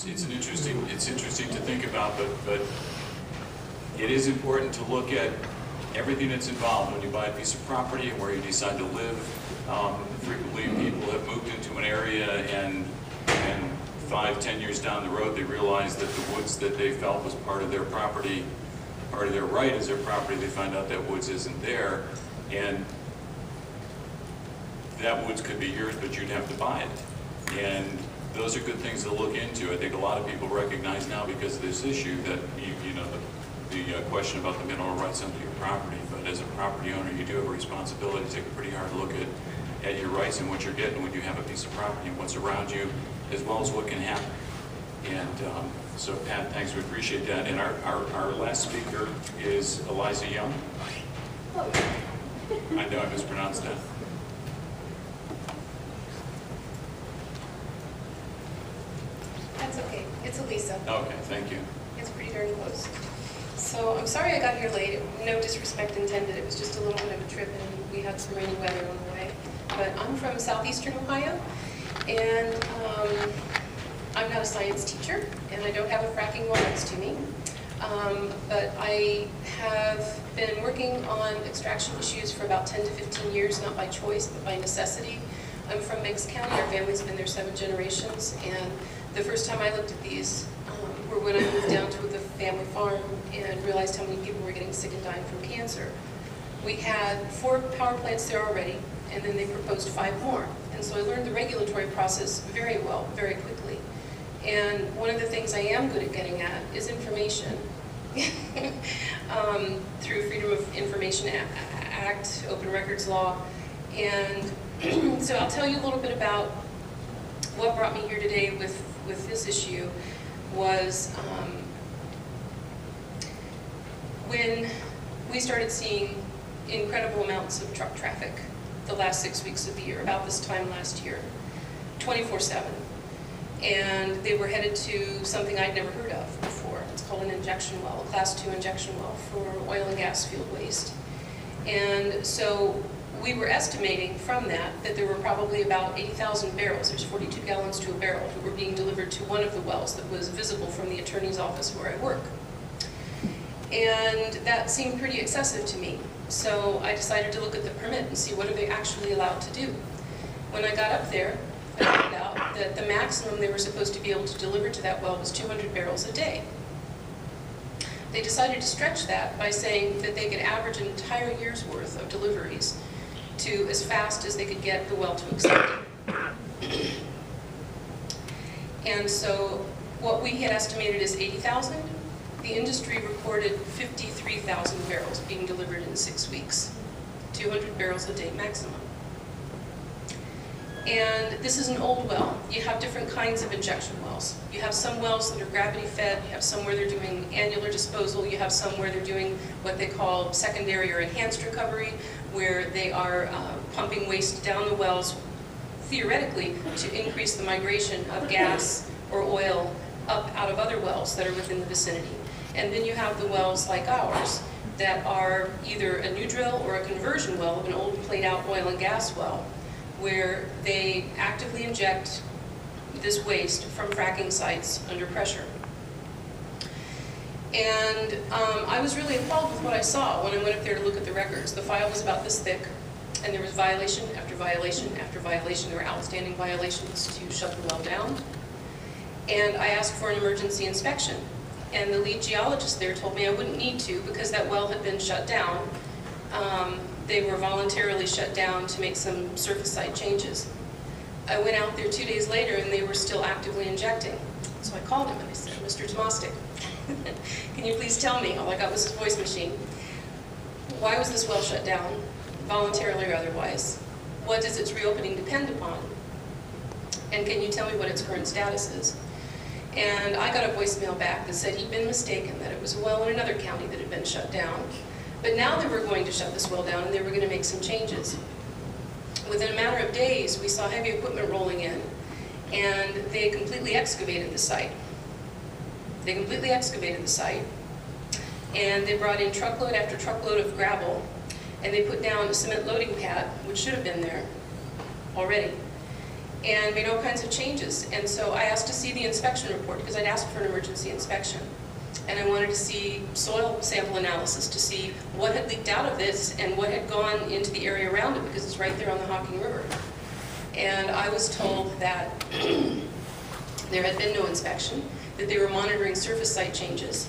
it's interesting to think about, but it is important to look at everything that's involved when you buy a piece of property and where you decide to live. Frequently people have moved into an area and 5–10 years down the road they realize that the woods that they felt was part of their property, part of their right as their property, they find out that woods isn't there, and that woods could be yours, but you'd have to buy it. And those are good things to look into. I think a lot of people recognize now because of this issue that the question about the mineral rights under your property, but as a property owner you do have a responsibility to take a pretty hard look at your rights and what you're getting when you have a piece of property and what's around you, as well as what can happen. And so Pat, thanks, we appreciate that. And our last speaker is Elisa Young. Oh. I know I mispronounced that. That's okay. It's Elisa. Okay, thank you. It's pretty darn close. So I'm sorry I got here late. No disrespect intended. It was just a little bit of a trip and we had some rainy weather on the way. But I'm from southeastern Ohio, and I'm not a science teacher, and I don't have a fracking well next to me. But I have been working on extraction issues for about 10 to 15 years, not by choice, but by necessity. I'm from Meigs County. Our family's been there 7 generations, and the first time I looked at these were when I moved down to the family farm and realized how many people were getting sick and dying from cancer. We had 4 power plants there already, and then they proposed 5 more. And so I learned the regulatory process very well, very quickly. And one of the things I am good at getting at is information. Through Freedom of Information Act, Open Records Law. And so I'll tell you a little bit about what brought me here today with this issue was when we started seeing incredible amounts of truck traffic the last 6 weeks of the year, about this time last year, 24/7. And they were headed to something I'd never heard of before. It's called an injection well, a Class 2 injection well for oil and gas field waste. And so we were estimating from that there were probably about 80,000 barrels, there's 42 gallons to a barrel, that were being delivered to one of the wells that was visible from the attorney's office where I work. And that seemed pretty excessive to me. So I decided to look at the permit and see what are they actually allowed to do. When I got up there, I found out that the maximum they were supposed to be able to deliver to that well was 200 barrels a day. They decided to stretch that by saying that they could average an entire year's worth of deliveries to as fast as they could get the well to accept it. And so what we had estimated is 80,000. The industry reported 53,000 barrels being delivered in 6 weeks, 200 barrels a day maximum. And this is an old well. You have different kinds of injection wells. You have some wells that are gravity fed, you have some where they're doing annular disposal, you have some where they're doing what they call secondary or enhanced recovery, where they are pumping waste down the wells, theoretically, to increase the migration of gas or oil up out of other wells that are within the vicinity. And then you have the wells like ours that are either a new drill or a conversion well of an old played out oil and gas well, where they actively inject this waste from fracking sites under pressure. And I was really appalled with what I saw when I went up there to look at the records. The file was about this thick, and there was violation after violation after violation. There were outstanding violations to shut the well down. And I asked for an emergency inspection. And the lead geologist there told me I wouldn't need to because that well had been shut down. They were voluntarily shut down to make some surface site changes. I went out there 2 days later and they were still actively injecting. So I called him and I said, Mr. Tomostik, can you please tell me, all I got was his voice machine, why was this well shut down, voluntarily or otherwise? What does its reopening depend upon? And can you tell me what its current status is? And I got a voicemail back that said he'd been mistaken, that it was a well in another county that had been shut down. But now they were going to shut this well down and they were going to make some changes. Within a matter of days, we saw heavy equipment rolling in, and they completely excavated the site. They completely excavated the site, and they brought in truckload after truckload of gravel, and they put down a cement loading pad, which should have been there already. and made all kinds of changes. And so I asked to see the inspection report because I'd asked for an emergency inspection. And I wanted to see soil sample analysis to see what had leaked out of this and what had gone into the area around it, because it's right there on the Hocking River. And I was told that there had been no inspection, that they were monitoring surface site changes,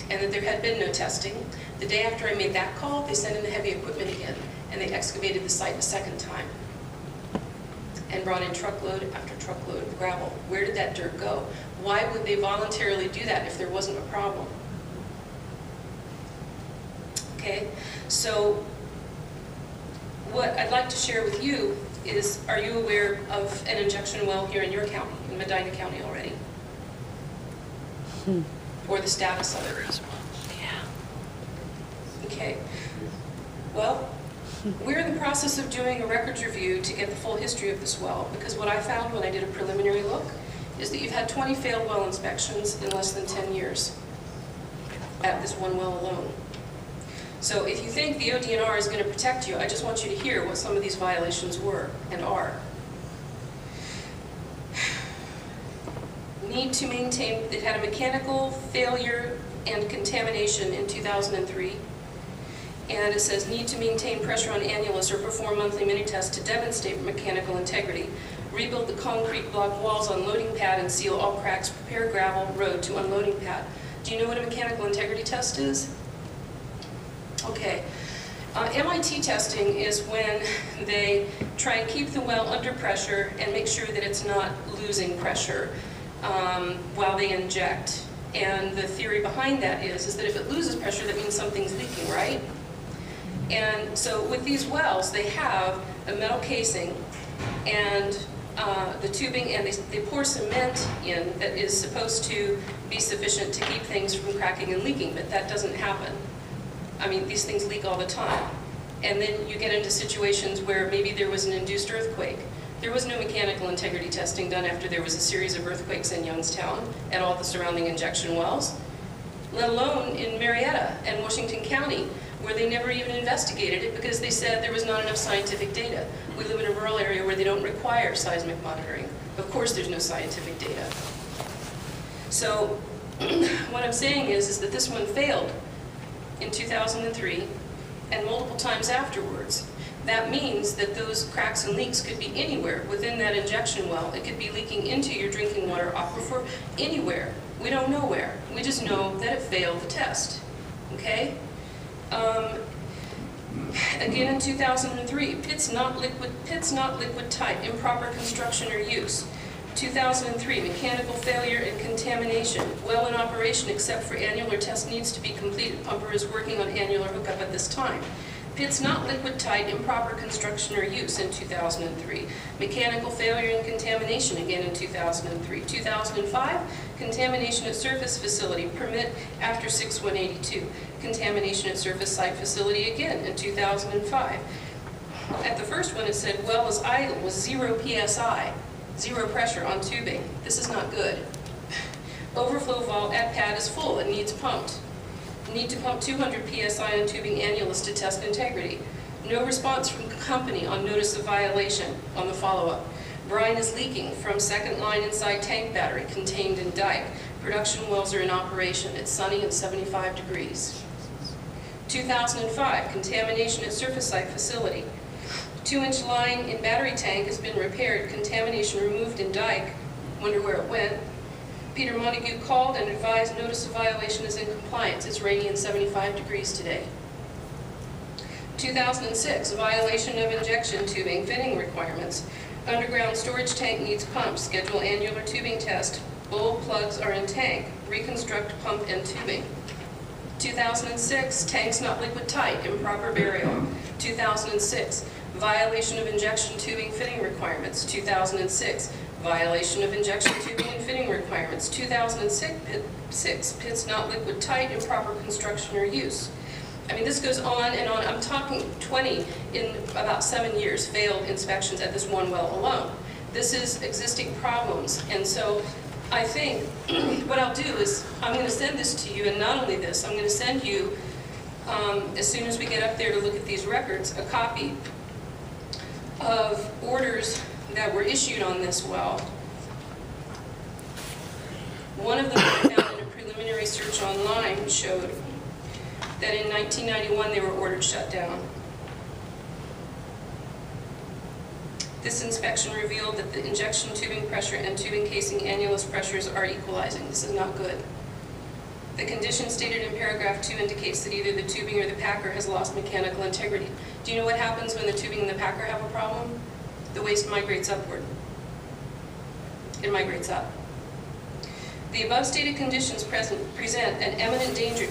and that there had been no testing. The day after I made that call, they sent in the heavy equipment again, and they excavated the site a second time and brought in truckload after truckload of gravel. Where did that dirt go? Why would they voluntarily do that if there wasn't a problem? Okay, so what I'd like to share with you is, are you aware of an injection well here in your county, in Medina County already? Or the status of it? Yeah. Okay. Well, we're in the process of doing a records review to get the full history of this well, because what I found when I did a preliminary look is that you've had 20 failed well inspections in less than 10 years at this one well alone. So if you think the ODNR is going to protect you, I just want you to hear what some of these violations were and are. Need to maintain, it had a mechanical failure and contamination in 2003. And it says, need to maintain pressure on annulus or perform monthly mini-tests to demonstrate mechanical integrity. Rebuild the concrete block walls on loading pad and seal all cracks. Prepare gravel road to unloading pad. Do you know what a mechanical integrity test is? Okay. MIT testing is when they try and keep the well under pressure and make sure that it's not losing pressure while they inject. And the theory behind that is that if it loses pressure, that means something's leaking, right? And so with these wells, they have a metal casing and the tubing, and they pour cement in that is supposed to be sufficient to keep things from cracking and leaking, but that doesn't happen. I mean, these things leak all the time. And then you get into situations where maybe there was an induced earthquake. There was no mechanical integrity testing done after there was a series of earthquakes in Youngstown and all the surrounding injection wells, let alone in Marietta and Washington County, where they never even investigated it because they said there was not enough scientific data. We live in a rural area where they don't require seismic monitoring. Of course there's no scientific data. So what I'm saying is that this one failed in 2003 and multiple times afterwards. That means that those cracks and leaks could be anywhere within that injection well. It could be leaking into your drinking water aquifer, anywhere. We don't know where. We just know that it failed the test. Okay? Again in 2003, pits not liquid tight, improper construction or use. 2003, mechanical failure and contamination. Well in operation except for annular test needs to be completed. Pumper is working on annular hookup at this time. Pits not liquid tight, improper construction or use in 2003. Mechanical failure and contamination again in 2003. 2005, contamination at surface facility, permit after 6182. Contamination at surface site facility again in 2005. At the first one it said well is idle with 0 PSI, 0 pressure on tubing. This is not good. Overflow vault at pad is full and needs pumped. Need to pump 200 PSI on tubing annulus to test integrity. No response from company on notice of violation on the follow-up. Brine is leaking from second line inside tank battery contained in dike. Production wells are in operation. It's sunny and 75 degrees. 2005, contamination at surface site facility. 2-inch line in battery tank has been repaired. Contamination removed in dike. Wonder where it went. Peter Montague called and advised notice of violation is in compliance. It's rainy and 75 degrees today. 2006, violation of injection tubing fitting requirements. Underground storage tank needs pump. Schedule annular tubing test. Bulb plugs are in tank. Reconstruct pump and tubing. 2006, tanks not liquid tight, improper burial. 2006, violation of injection tubing fitting requirements. 2006, violation of injection tubing and fitting requirements. 2006, pits not liquid tight, improper construction or use. I mean, this goes on and on. I'm talking 20 in about 7 years failed inspections at this one well alone. This is existing problems, and so I think what I'll do is I'm going to send this to you, and not only this, I'm going to send you, as soon as we get up there to look at these records, a copy of orders that were issued on this well, one of them I found in a preliminary search online showed that in 1991 they were ordered shut down. This inspection revealed that the injection tubing pressure and tubing casing annulus pressures are equalizing. This is not good. The condition stated in paragraph 2 indicates that either the tubing or the packer has lost mechanical integrity. Do you know what happens when the tubing and the packer have a problem? The waste migrates upward. It migrates up. The above stated conditions present an eminent danger